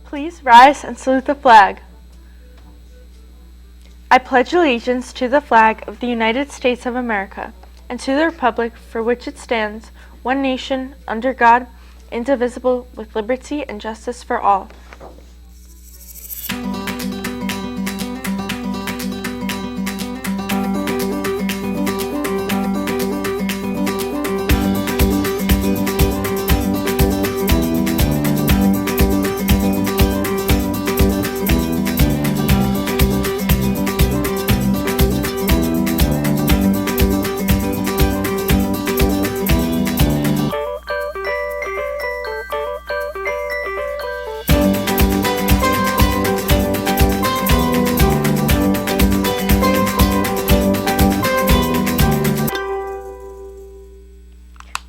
Please rise and salute the flag. I pledge allegiance to the flag of the United States of America and to the republic for which it stands, one nation, under God, indivisible, with liberty and justice for all.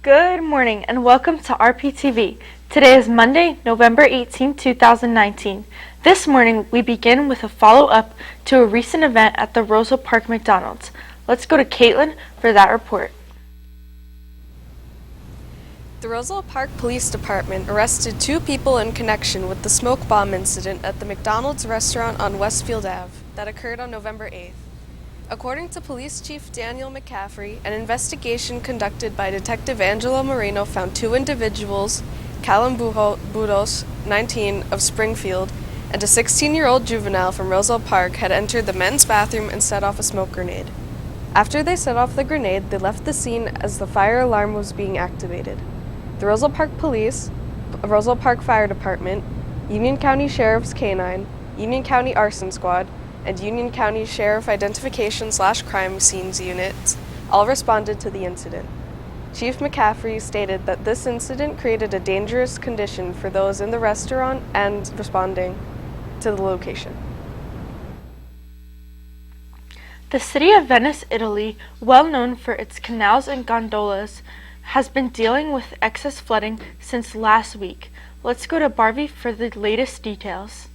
Good morning and welcome to RPtv. Today is Monday, November 18, 2019. This morning we begin with a follow-up to a recent event at the Roselle Park McDonald's. Let's go to Caitlin for that report. The Roselle Park Police Department arrested 2 people in connection with the smoke bomb incident at the McDonald's restaurant on Westfield Ave that occurred on November 8th. According to Police Chief Daniel McCaffrey, an investigation conducted by Detective Angelo Moreno found 2 individuals, Callum Budos, 19, of Springfield, and a 16-year-old juvenile from Roselle Park had entered the men's bathroom and set off a smoke grenade. After they set off the grenade, they left the scene as the fire alarm was being activated. The Roselle Park Police, Roselle Park Fire Department, Union County Sheriff's Canine, Union County Arson Squad, and Union County Sheriff Identification/Crime Scenes units all responded to the incident. Chief McCaffrey stated that this incident created a dangerous condition for those in the restaurant and responding to the location. The city of Venice, Italy, well known for its canals and gondolas, has been dealing with excess flooding since last week. Let's go to Barbie for the latest details.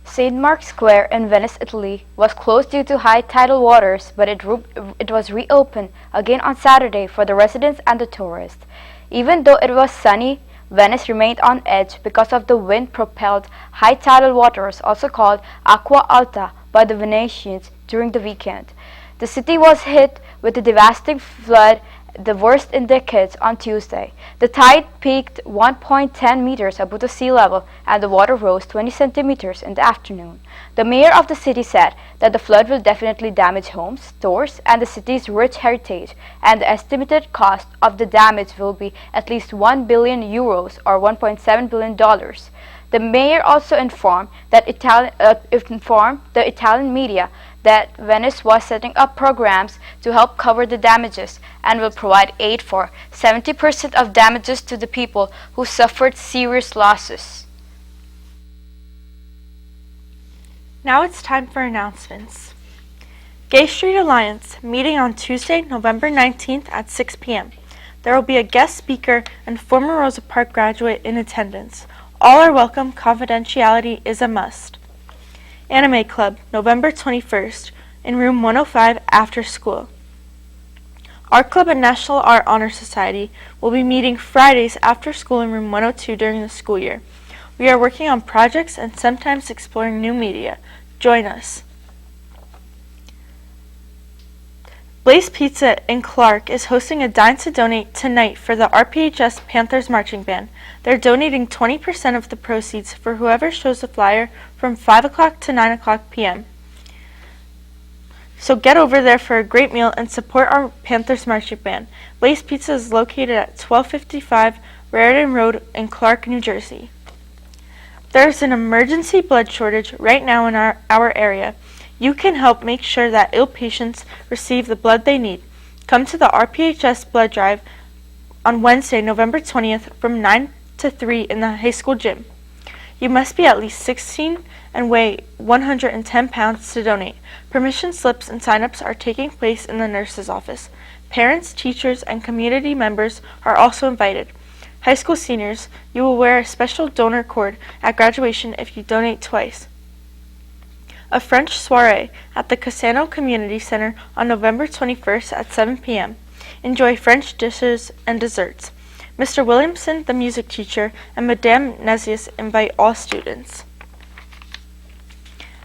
St. Mark's Square in Venice, Italy was closed due to high tidal waters, but it was reopened again on Saturday for the residents and the tourists. Even though it was sunny, Venice remained on edge because of the wind-propelled high tidal waters, also called acqua alta by the Venetians, during the weekend. The city was hit with a devastating flood, the worst in decades, on Tuesday. The tide peaked 1.10 meters above the sea level and the water rose 20 centimeters in the afternoon. The mayor of the city said that the flood will definitely damage homes, stores, and the city's rich heritage, and the estimated cost of the damage will be at least €1 billion or $1.7 billion. The mayor also informed the Italian media that Venice was setting up programs to help cover the damages and will provide aid for 70% of damages to the people who suffered serious losses. Now it's time for announcements. Gay Street Alliance meeting on Tuesday, November 19th at 6 p.m. There will be a guest speaker and former Rosa Park graduate in attendance. All are welcome. Confidentiality is a must. Anime Club, November 21st, in room 105 after school. Art Club and National Art Honor Society will be meeting Fridays after school in room 102 during the school year. We are working on projects and sometimes exploring new media. Join us. Blaze Pizza in Clark is hosting a Dine to Donate tonight for the RPHS Panthers Marching Band. They're donating 20% of the proceeds for whoever shows the flyer from 5 o'clock to 9 o'clock p.m. So get over there for a great meal and support our Panthers Marching Band. Blaze Pizza is located at 1255 Raritan Road in Clark, New Jersey. There's an emergency blood shortage right now in our area. You can help make sure that ill patients receive the blood they need. Come to the RPHS blood drive on Wednesday, November 20th from 9 to 3 in the high school gym. You must be at least 16 and weigh 110 pounds to donate. Permission slips and sign-ups are taking place in the nurse's office. Parents, teachers, and community members are also invited. High school seniors, you will wear a special donor cord at graduation if you donate twice. A French soiree at the Cassano Community Center on November 21st at 7 p.m. Enjoy French dishes and desserts. Mr. Williamson, the music teacher, and Madame Nezius invite all students.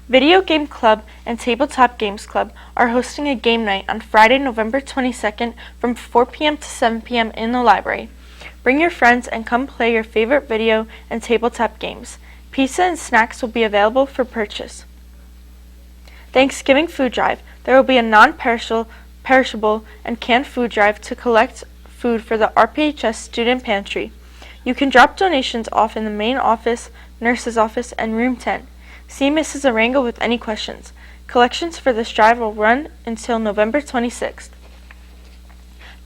Video Game Club and Tabletop Games Club are hosting a game night on Friday, November 22nd from 4 p.m. to 7 p.m. in the library. Bring your friends and come play your favorite video and tabletop games. Pizza and snacks will be available for purchase. Thanksgiving Food Drive. There will be a non-perishable and canned food drive to collect food for the RPHS Student Pantry. You can drop donations off in the main office, nurse's office, and room 10. See Mrs. Arango with any questions. Collections for this drive will run until November 26th.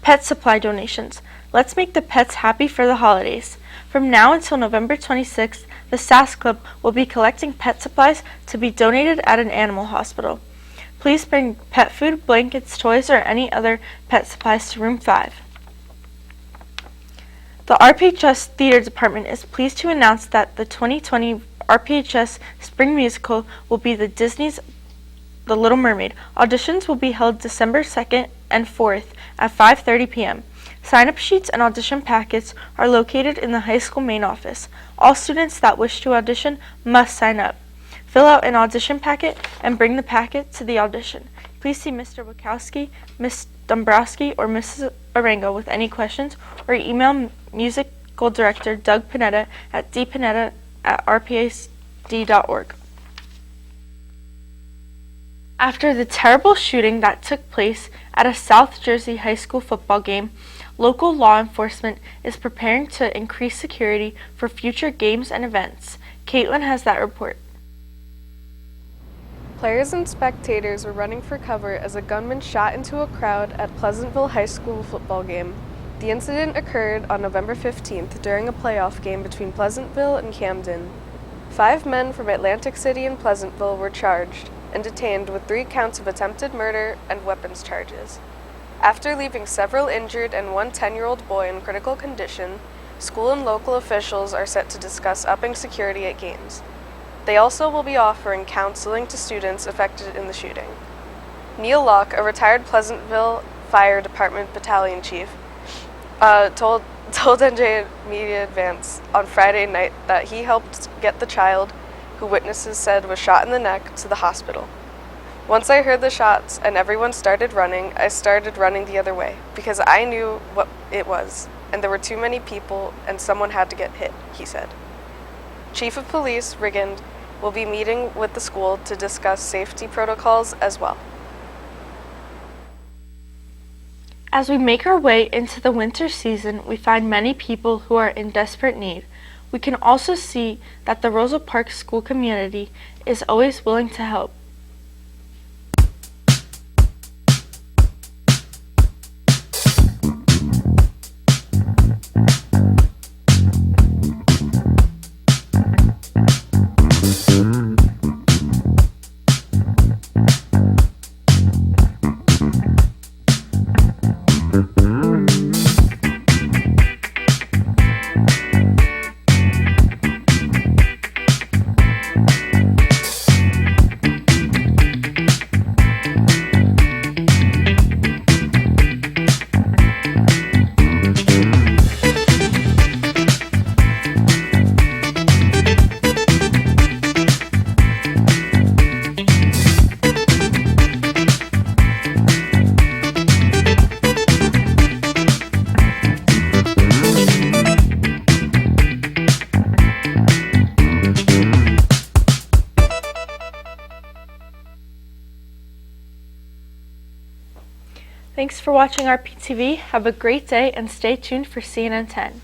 Pet supply donations. Let's make the pets happy for the holidays. From now until November 26th, the SAS Club will be collecting pet supplies to be donated at an animal hospital. Please bring pet food, blankets, toys, or any other pet supplies to room 5. The RPHS Theater Department is pleased to announce that the 2020 RPHS Spring Musical will be the Disney's The Little Mermaid. Auditions will be held December 2nd and 4th at 5:30 p.m. Sign-up sheets and audition packets are located in the high school main office. All students that wish to audition must sign up. Fill out an audition packet and bring the packet to the audition. Please see Mr. Wachowski, Ms. Dombrowski, or Mrs. Arango with any questions, or email musical director Doug Panetta at dpanetta@rpsd.org. After the terrible shooting that took place at a South Jersey high school football game, local law enforcement is preparing to increase security for future games and events. Caitlin has that report. Players and spectators were running for cover as a gunman shot into a crowd at Pleasantville High School football game. The incident occurred on November 15th during a playoff game between Pleasantville and Camden. 5 men from Atlantic City and Pleasantville were charged and detained with 3 counts of attempted murder and weapons charges. After leaving several injured and one 10-year-old boy in critical condition, school and local officials are set to discuss upping security at games. They also will be offering counseling to students affected in the shooting. Neil Locke, a retired Pleasantville Fire Department battalion chief, told NJ Media Advance on Friday night that he helped get the child, who witnesses said was shot in the neck, to the hospital. Once I heard the shots and everyone started running, I started running the other way because I knew what it was, and there were too many people and someone had to get hit, he said. Chief of Police Rigand will be meeting with the school to discuss safety protocols as well. As we make our way into the winter season, we find many people who are in desperate need. We can also see that the Roselle Park school community is always willing to help. Thanks for watching RPtv. Have a great day and stay tuned for CNN 10.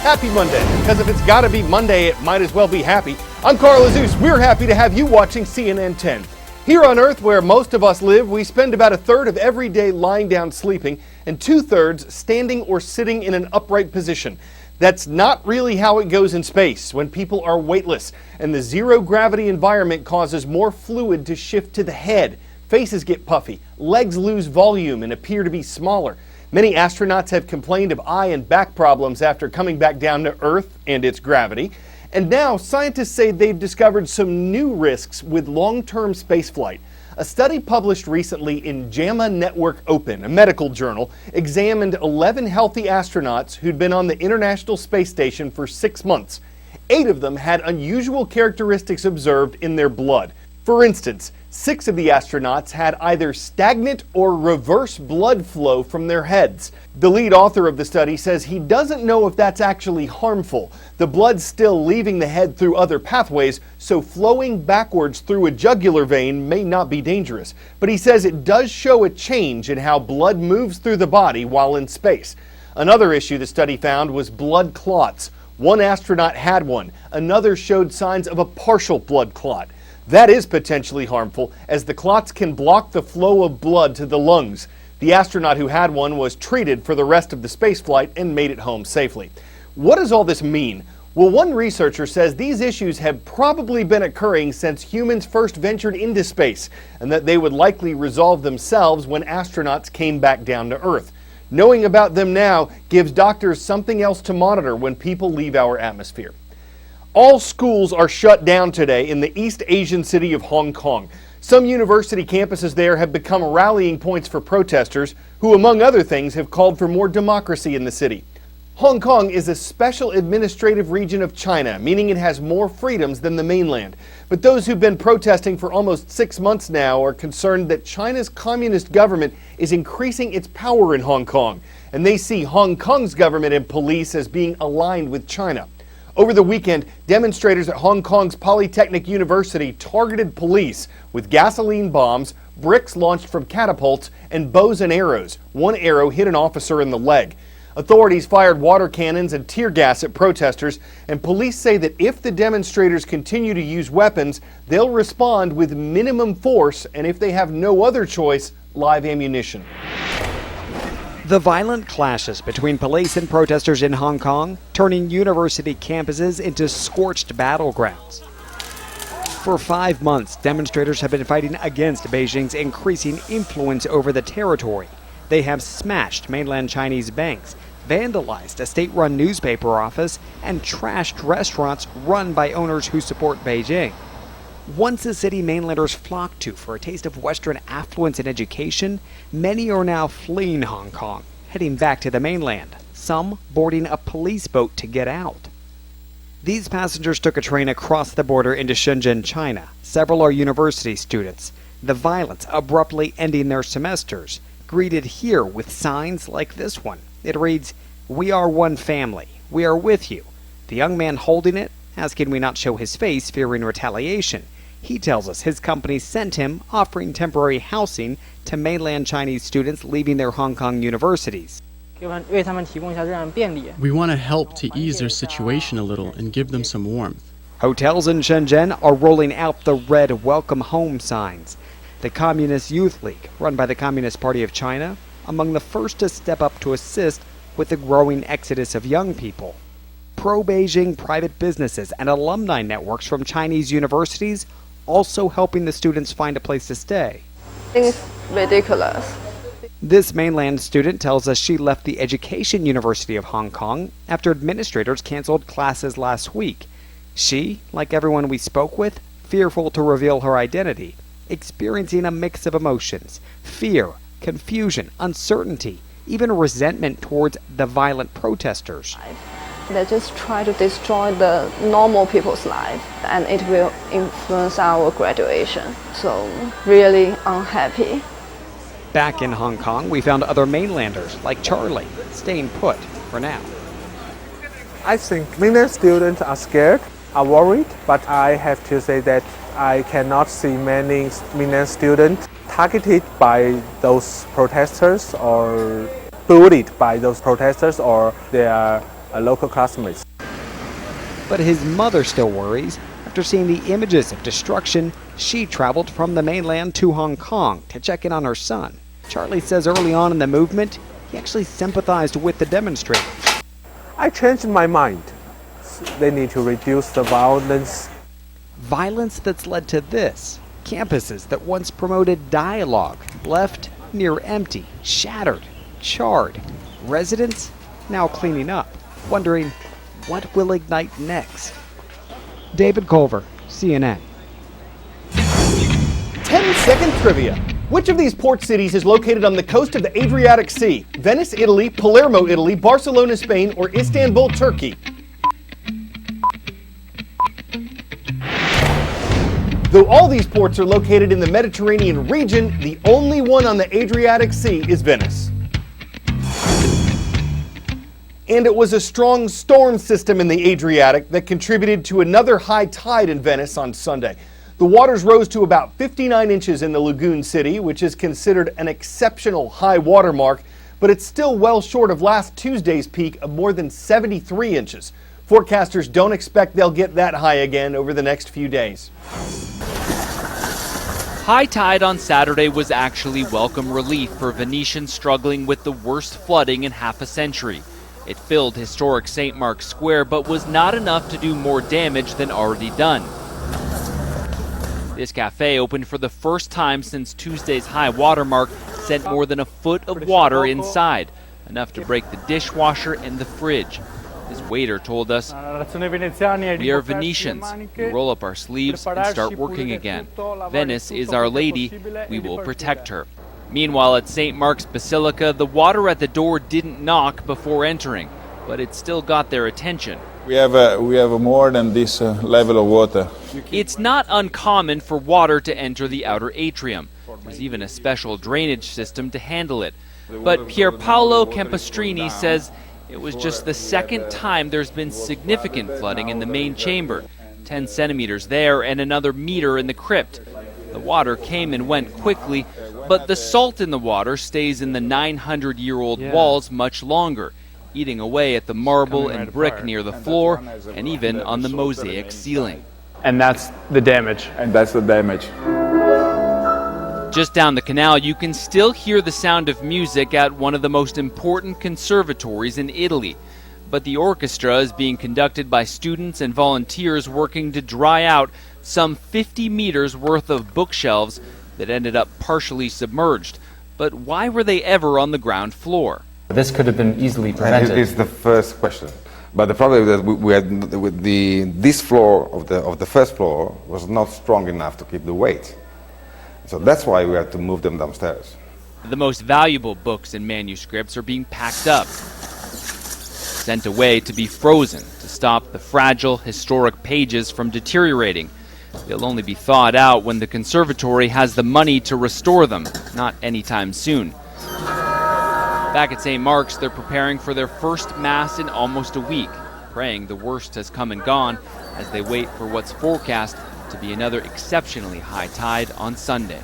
Happy Monday, because if it's gotta be Monday, it might as well be happy. I'm Carl Azus. We're happy to have you watching CNN 10. Here on Earth, where most of us live, we spend about a third of every day lying down sleeping and 2/3 standing or sitting in an upright position. That's not really how it goes in space, when people are weightless and the zero-gravity environment causes more fluid to shift to the head. Faces get puffy, legs lose volume and appear to be smaller. Many astronauts have complained of eye and back problems after coming back down to Earth and its gravity. And now scientists say they've discovered some new risks with long-term spaceflight. A study published recently in JAMA Network Open, a medical journal, examined 11 healthy astronauts who'd been on the International Space Station for 6 months. 8 of them had unusual characteristics observed in their blood. For instance, 6 of the astronauts had either stagnant or reverse blood flow from their heads. The lead author of the study says he doesn't know if that's actually harmful. The blood's still leaving the head through other pathways, so flowing backwards through a jugular vein may not be dangerous. But he says it does show a change in how blood moves through the body while in space. Another issue the study found was blood clots. One astronaut had one. Another showed signs of a partial blood clot. That is potentially harmful, as the clots can block the flow of blood to the lungs. The astronaut who had one was treated for the rest of the spaceflight and made it home safely. What does all this mean? Well, one researcher says these issues have probably been occurring since humans first ventured into space, and that they would likely resolve themselves when astronauts came back down to Earth. Knowing about them now gives doctors something else to monitor when people leave our atmosphere. All schools are shut down today in the East Asian city of Hong Kong. Some university campuses there have become rallying points for protesters who, among other things, have called for more democracy in the city. Hong Kong is a special administrative region of China, meaning it has more freedoms than the mainland. But those who've been protesting for almost 6 months now are concerned that China's communist government is increasing its power in Hong Kong, and they see Hong Kong's government and police as being aligned with China. Over the weekend, demonstrators at Hong Kong's Polytechnic University targeted police with gasoline bombs, bricks launched from catapults, and bows and arrows. One arrow hit an officer in the leg. Authorities fired water cannons and tear gas at protesters, and police say that if the demonstrators continue to use weapons, they'll respond with minimum force, and if they have no other choice, live ammunition. The violent clashes between police and protesters in Hong Kong, turning university campuses into scorched battlegrounds. For 5 months, demonstrators have been fighting against Beijing's increasing influence over the territory. They have smashed mainland Chinese banks, vandalized a state-run newspaper office, and trashed restaurants run by owners who support Beijing. Once a city mainlanders flocked to for a taste of Western affluence and education, many are now fleeing Hong Kong, heading back to the mainland, some boarding a police boat to get out. These passengers took a train across the border into Shenzhen, China. Several are university students. The violence abruptly ending their semesters, greeted here with signs like this one. It reads, "We are one family. We are with you." The young man holding it, asking we not show his face, fearing retaliation. He tells us his company sent him, offering temporary housing to mainland Chinese students leaving their Hong Kong universities. We want to help to ease their situation a little and give them some warmth. Hotels in Shenzhen are rolling out the red Welcome Home signs. The Communist Youth League, run by the Communist Party of China, among the first to step up to assist with the growing exodus of young people. Pro-Beijing private businesses and alumni networks from Chinese universities also helping the students find a place to stay. It's ridiculous. This mainland student tells us she left the Education University of Hong Kong after administrators canceled classes last week. She, like everyone we spoke with, fearful to reveal her identity, experiencing a mix of emotions: fear, confusion, uncertainty, even resentment towards the violent protesters. They just try to destroy the normal people's life, and it will influence our graduation. So really unhappy. Back in Hong Kong, we found other mainlanders, like Charlie, staying put for now. I think mainland students are scared, are worried, but I have to say that I cannot see many mainland students targeted by those protesters or bullied by those protesters or their local classmates. But his mother still worries. After seeing the images of destruction, she traveled from the mainland to Hong Kong to check in on her son. Charlie says early on in the movement, he actually sympathized with the demonstrators. I changed my mind. They need to reduce the violence. Violence that's led to this. Campuses that once promoted dialogue, left near empty, shattered, charred. Residents now cleaning up, wondering what will ignite next. David Culver, CNN. 10-second trivia. Which of these port cities is located on the coast of the Adriatic Sea? Venice, Italy, Palermo, Italy, Barcelona, Spain, or Istanbul, Turkey? Though all these ports are located in the Mediterranean region, the only one on the Adriatic Sea is Venice. And it was a strong storm system in the Adriatic that contributed to another high tide in Venice on Sunday. The waters rose to about 59 inches in the lagoon city, which is considered an exceptional high water mark, but it's still well short of last Tuesday's peak of more than 73 inches. Forecasters don't expect they'll get that high again over the next few days. High tide on Saturday was actually welcome relief for Venetians struggling with the worst flooding in half a century. It filled historic St. Mark's Square, but was not enough to do more damage than already done. This cafe, opened for the first time since Tuesday's high water mark, sent more than a foot of water inside, enough to break the dishwasher and the fridge. This waiter told us, "We are Venetians. We roll up our sleeves and start working again. Venice is Our Lady. We will protect her." Meanwhile, at St. Mark's Basilica, the water at the door didn't knock before entering, but it still got their attention. We have more than this level of water. It's not uncommon for water to enter the outer atrium. There's even a special drainage system to handle it. But Pierpaolo Campestrini says it was just the second time there's been significant flooding in the main chamber. 10 centimeters there and another meter in the crypt. The water came and went quickly, but the salt in the water stays in the 900-year-old walls much longer, eating away at the marble and brick near the floor and even on the mosaic ceiling. And that's the damage. Just down the canal, you can still hear the sound of music at one of the most important conservatories in Italy. But the orchestra is being conducted by students and volunteers working to dry out some 50 meters worth of bookshelves that ended up partially submerged. But why were they ever on the ground floor? This could have been easily prevented. It's the first question. But the problem is that we had with this floor of the first floor was not strong enough to keep the weight. So that's why we had to move them downstairs. The most valuable books and manuscripts are being packed up, sent away to be frozen to stop the fragile, historic pages from deteriorating. They'll only be thawed out when the conservatory has the money to restore them, not anytime soon. Back at St. Mark's, they're preparing for their first Mass in almost a week, praying the worst has come and gone as they wait for what's forecast to be another exceptionally high tide on Sunday.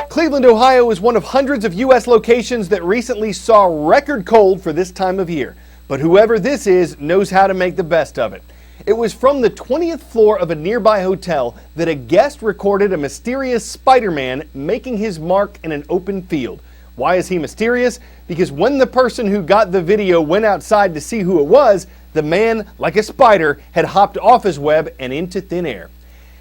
Cleveland, Ohio is one of hundreds of U.S. locations that recently saw record cold for this time of year. But whoever this is knows how to make the best of it. It was from the 20th floor of a nearby hotel that a guest recorded a mysterious Spider-Man making his mark in an open field. Why is he mysterious? Because when the person who got the video went outside to see who it was, the man, like a spider, had hopped off his web and into thin air.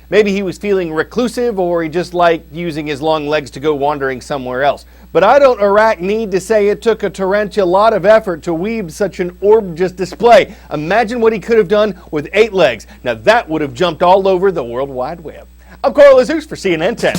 Maybe he was feeling reclusive, or he just liked using his long legs to go wandering somewhere else. But I don't need to say it took a tarantula lot of effort to weave such an orb-just display. Imagine what he could have done with 8 legs. Now that would have jumped all over the World Wide Web. I'm Carl Jesus for CNN 10.